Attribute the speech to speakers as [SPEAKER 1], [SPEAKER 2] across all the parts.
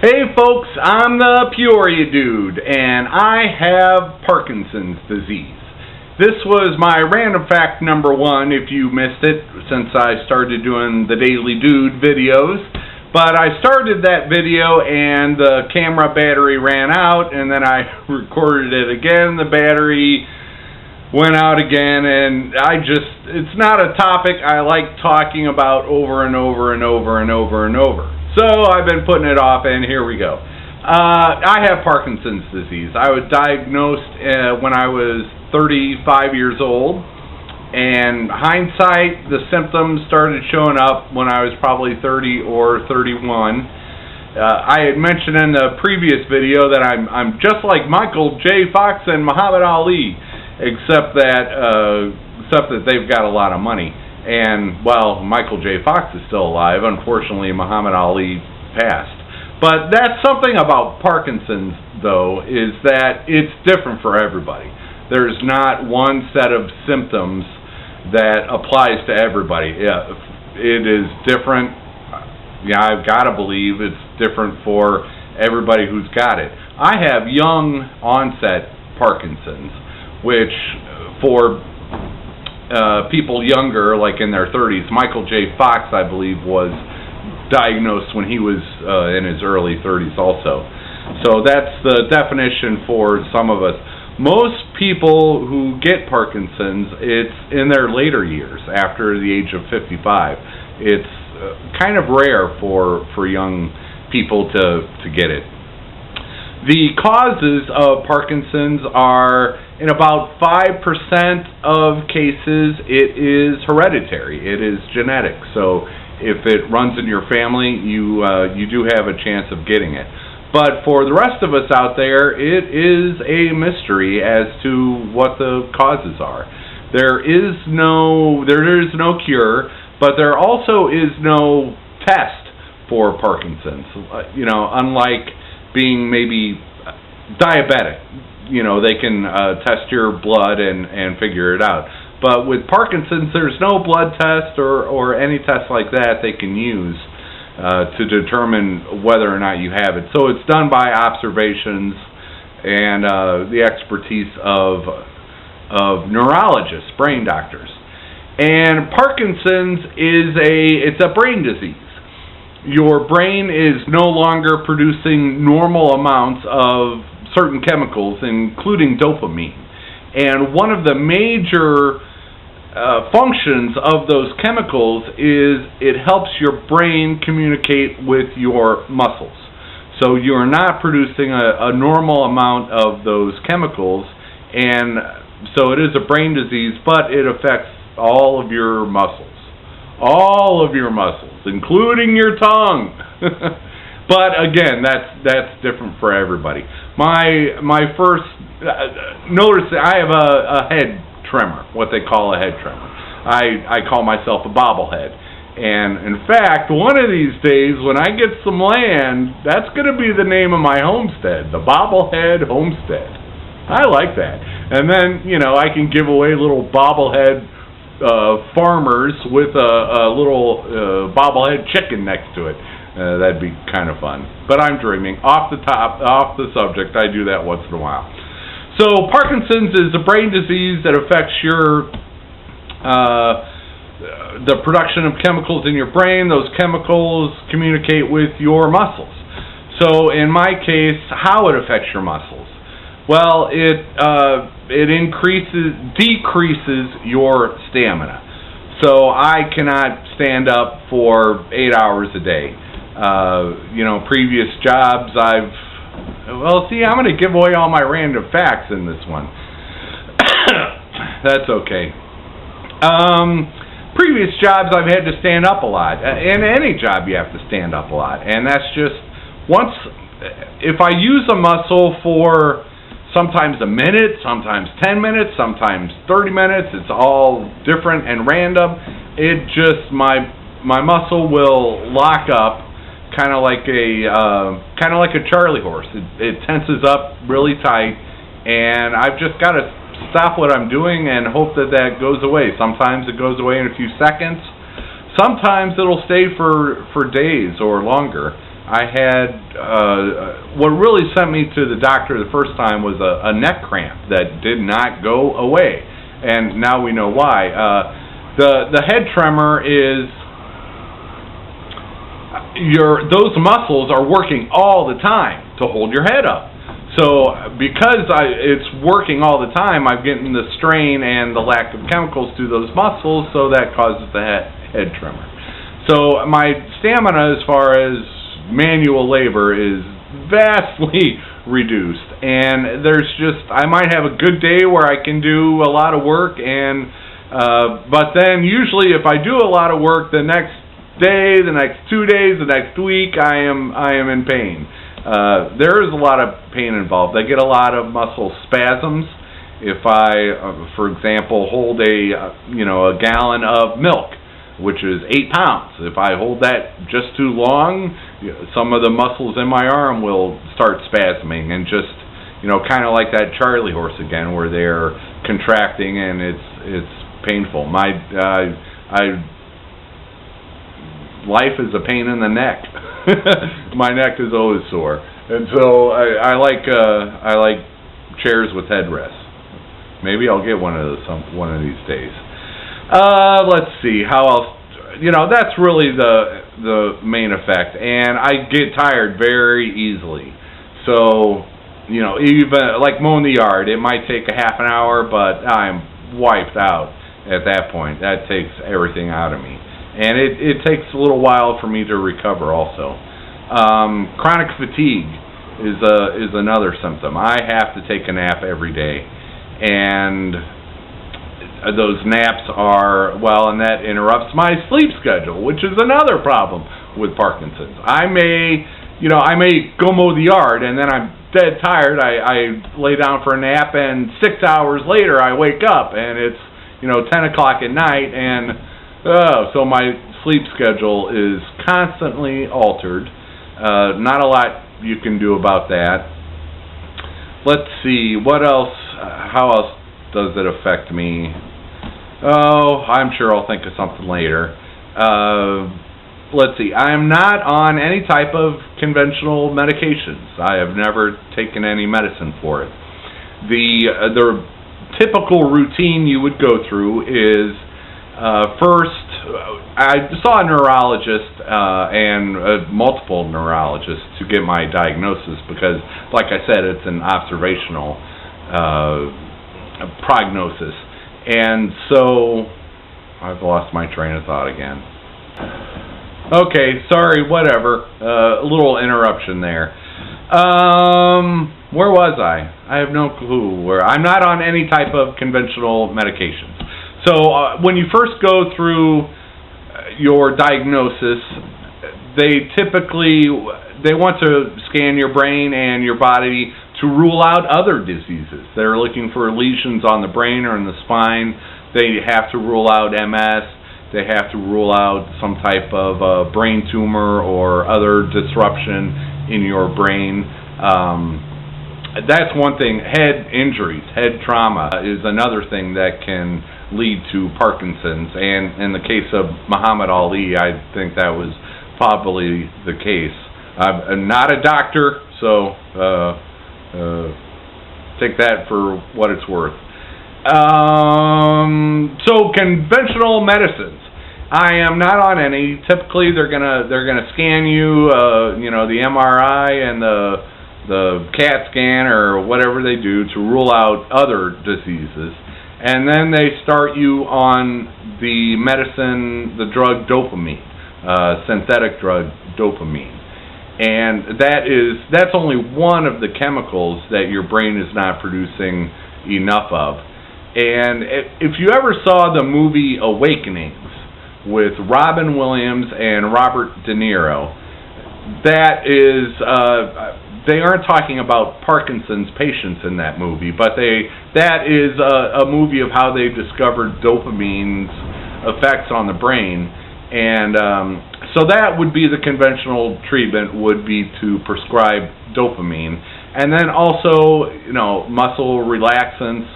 [SPEAKER 1] Hey folks, I'm the Peoria Dude, and I have Parkinson's disease. This was my random fact number 1 if you missed it, since I started doing the Daily Dude videos. But I started that video and the camera battery ran out, and then I recorded it again, the battery went out again, and it's not a topic I like talking about over and over and over and over and over. So I've been putting it off, and here we go. I have Parkinson's disease. I was diagnosed when I was 35 years old, and hindsight, the symptoms started showing up when I was probably 30 or 31. I had mentioned in the previous video that I'm just like Michael J. Fox and Muhammad Ali, except that they've got a lot of money. And, well, Michael J. Fox is still alive. Unfortunately, Muhammad Ali passed. But that's something about Parkinson's, though, is that it's different for everybody. There's not one set of symptoms that applies to everybody. Yeah, it is different. Yeah, I've got to believe it's different for everybody who's got it. I have young onset Parkinson's, which for people younger, like in their 30s, Michael J. Fox, I believe, was diagnosed when he was in his early 30s also. So that's the definition for some of us. Most people who get Parkinson's, it's in their later years, after the age of 55. It's kind of rare for young people to get it. The causes of Parkinson's are, in about 5% of cases, it is hereditary. It is genetic. So if it runs in your family, you do have a chance of getting it. But for the rest of us out there, it is a mystery as to what the causes are. There is no cure, but there also is no test for Parkinson's. Unlike being maybe diabetic, they can test your blood and figure it out. But with Parkinson's, there's no blood test or any test like that they can use to determine whether or not you have it. So it's done by observations and the expertise of neurologists, brain doctors. And Parkinson's it's a brain disease. Your brain is no longer producing normal amounts of certain chemicals, including dopamine. And one of the major functions of those chemicals is it helps your brain communicate with your muscles. So you're not producing a normal amount of those chemicals, and so it is a brain disease, but it affects all of your muscles. All of your muscles, including your tongue. But again, that's different for everybody. My first notice, I have a head tremor, what they call a head tremor. I call myself a bobblehead. And in fact, one of these days when I get some land, that's going to be the name of my homestead, the Bobblehead Homestead. I like that. And then, I can give away little bobblehead farmers with a little bobblehead chicken next to it. That'd be kind of fun. But I'm dreaming. Off the subject, I do that once in a while. So Parkinson's is a brain disease that affects the production of chemicals in your brain. Those chemicals communicate with your muscles. So in my case, how it affects your muscles? Well, it decreases your stamina. So I cannot stand up for 8 hours a day. Previous jobs I'm going to give away all my random facts in this one. That's okay. Previous jobs I've had to stand up a lot. In any job you have to stand up a lot. And that's just, if I use a muscle for sometimes a minute, sometimes 10 minutes, sometimes 30 minutes, it's all different and random. It just, my muscle will lock up, kind of like a Charlie horse. It tenses up really tight, and I've just got to stop what I'm doing and hope that goes away. Sometimes it goes away in a few seconds. Sometimes it'll stay for days or longer. I had, what really sent me to the doctor the first time was a neck cramp that did not go away. And now we know why. The head tremor is, those muscles are working all the time to hold your head up. So because it's working all the time, I'm getting the strain and the lack of chemicals through those muscles, so that causes the head tremor. So my stamina as far as manual labor is vastly reduced, and I might have a good day where I can do a lot of work, and but then usually if I do a lot of work, the next day, the next 2 days, the next week, I am in pain. There is a lot of pain involved. I get a lot of muscle spasms if I, for example, hold a gallon of milk, which is 8 pounds. If I hold that just too long, some of the muscles in my arm will start spasming, and just, kind of like that Charlie horse again, where they're contracting and it's painful. Life is a pain in the neck. My neck is always sore, and so I like chairs with headrests. Maybe I'll get one of these days. Let's see how else. That's really the main effect, and I get tired very easily. So even like mowing the yard, it might take a half an hour, but I'm wiped out at that point. That takes everything out of me. And it takes a little while for me to recover also. Chronic fatigue is another symptom. I have to take a nap every day. And those naps and that interrupts my sleep schedule, which is another problem with Parkinson's. I may go mow the yard, and then I'm dead tired. I lay down for a nap, and 6 hours later I wake up, and it's 10 o'clock at night, and so my sleep schedule is constantly altered. Not a lot you can do about that. Let's see, what else, how else does it affect me? Oh, I'm sure I'll think of something later. Let's see, I am not on any type of conventional medications. I have never taken any medicine for it. The typical routine you would go through is, first, I saw a neurologist and multiple neurologists to get my diagnosis because, like I said, it's an observational prognosis. And so, I've lost my train of thought again. Okay, sorry, whatever. A little interruption there. Where was I? I have no clue where. I'm not on any type of conventional medications. So when you first go through your diagnosis, they want to scan your brain and your body to rule out other diseases. They're looking for lesions on the brain or in the spine. They have to rule out MS. They have to rule out some type of brain tumor or other disruption in your brain. That's one thing. Head injuries, head trauma is another thing that can lead to Parkinson's, and in the case of Muhammad Ali, I think that was probably the case. I'm not a doctor, so take that for what it's worth. So conventional medicines, I am not on any. Typically, they're gonna scan you, the MRI and the CAT scan or whatever they do to rule out other diseases. And then they start you on the medicine, the drug dopamine, synthetic drug dopamine. And that's only one of the chemicals that your brain is not producing enough of. And if you ever saw the movie Awakenings with Robin Williams and Robert De Niro, that is... they aren't talking about Parkinson's patients in that movie, but that is a movie of how they discovered dopamine's effects on the brain. And so that would be the conventional treatment, would be to prescribe dopamine. And then also, muscle relaxants,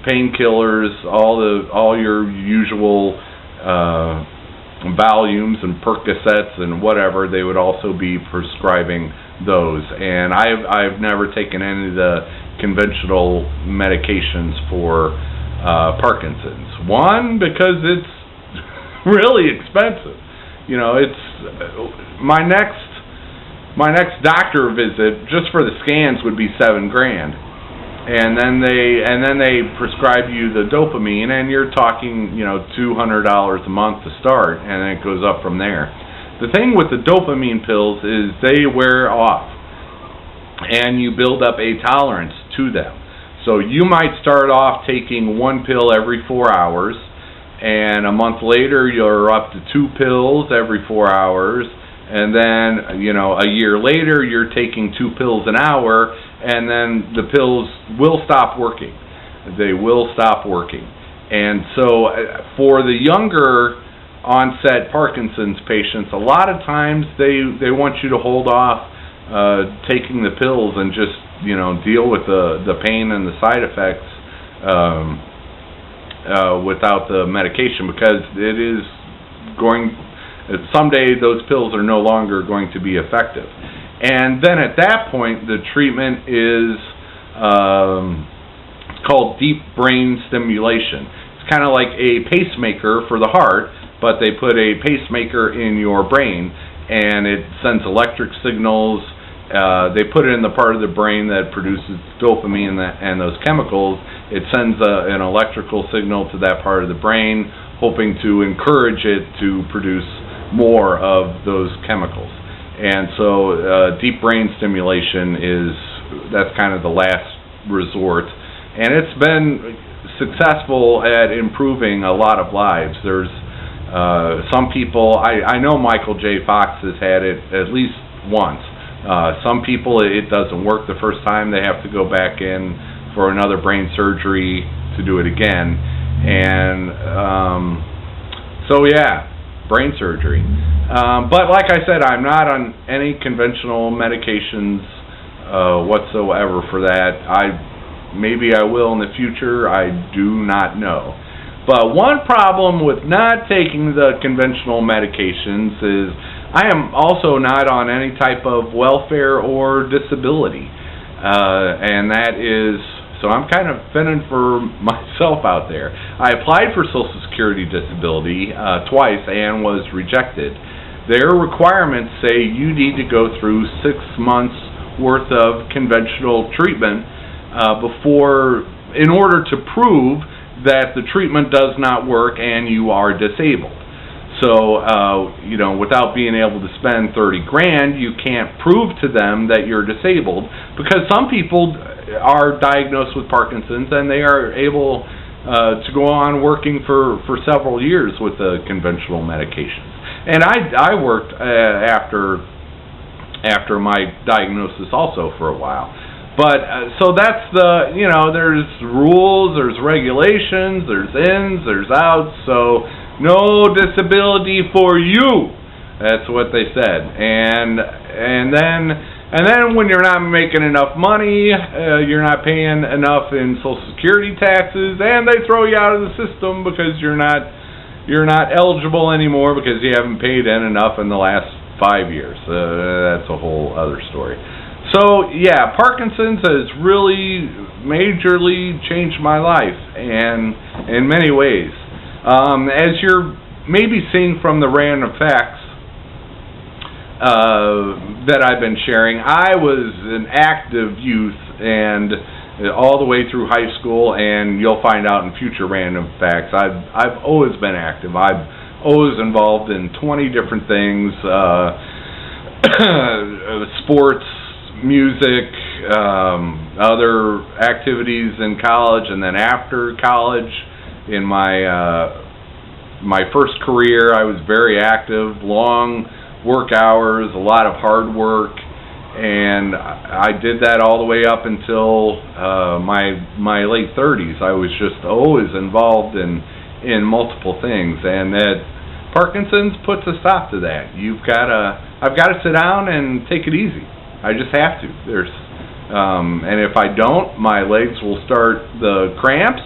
[SPEAKER 1] painkillers, all your usual Valiums and Percocets and whatever, they would also be prescribing those. And I've never taken any of the conventional medications for Parkinson's. One, because it's really expensive. You know, it's my next doctor visit just for the scans would be $7,000, and then they prescribe you the dopamine, and you're talking, you know, $200 a month to start, and then it goes up from there. The thing with the dopamine pills is they wear off, and you build up a tolerance to them. So you might start off taking one pill every 4 hours, and a month later you're up to 2 pills every 4 hours, and then, you know, a year later you're taking 2 pills an hour, and then the pills will stop working. They will stop working. And so for the younger onset Parkinson's patients, a lot of times they want you to hold off taking the pills and just, you know, deal with the pain and the side effects without the medication, because it is someday those pills are no longer going to be effective. And then at that point, the treatment is called deep brain stimulation. It's kind of like a pacemaker for the heart, but they put a pacemaker in your brain, and it sends electric signals. They put it in the part of the brain that produces dopamine and those chemicals. It sends an electrical signal to that part of the brain, hoping to encourage it to produce more of those chemicals. And so deep brain stimulation that's kind of the last resort. And it's been successful at improving a lot of lives. There's some people, I know Michael J. Fox has had it at least once. Some people, it doesn't work the first time. They have to go back in for another brain surgery to do it again. And so yeah, brain surgery. But like I said, I'm not on any conventional medications whatsoever for that. Maybe I will in the future. I do not know. But one problem with not taking the conventional medications is I am also not on any type of welfare or disability. And that is, so I'm kind of fending for myself out there. I applied for Social Security disability twice and was rejected. Their requirements say you need to go through 6 months worth of conventional treatment in order to prove that the treatment does not work and you are disabled. So, you know, without being able to spend $30,000, you can't prove to them that you're disabled, because some people are diagnosed with Parkinson's and they are able to go on working for several years with the conventional medications. And I worked after my diagnosis also for a while. But, so that's the, you know, there's rules, there's regulations, there's ins, there's outs, so no disability for you. That's what they said. And then when you're not making enough money, you're not paying enough in Social Security taxes, and they throw you out of the system because you're not eligible anymore because you haven't paid in enough in the last 5 years. That's a whole other story. So yeah, Parkinson's has really majorly changed my life, and in many ways. As you're maybe seeing from the random facts that I've been sharing, I was an active youth and all the way through high school, and you'll find out in future random facts, I've always been active. I've always involved in 20 different things, sports, music, other activities in college, and then after college. In my first career, I was very active, long work hours, a lot of hard work, and I did that all the way up until my late 30s. I was just always involved in multiple things, and that Parkinson's puts a stop to that. I've got to sit down and take it easy. I just have to. And if I don't, my legs will start the cramps,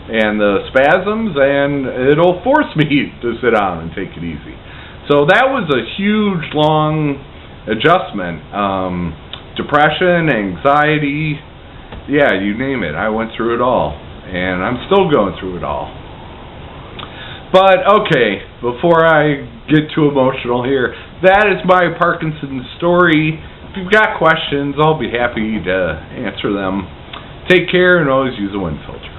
[SPEAKER 1] and the spasms, and it'll force me to sit down and take it easy. So that was a huge, long adjustment. Depression, anxiety, yeah, you name it. I went through it all, and I'm still going through it all. But, okay, before I get too emotional here, that is my Parkinson's story. If you've got questions, I'll be happy to answer them. Take care, and always use a wind filter.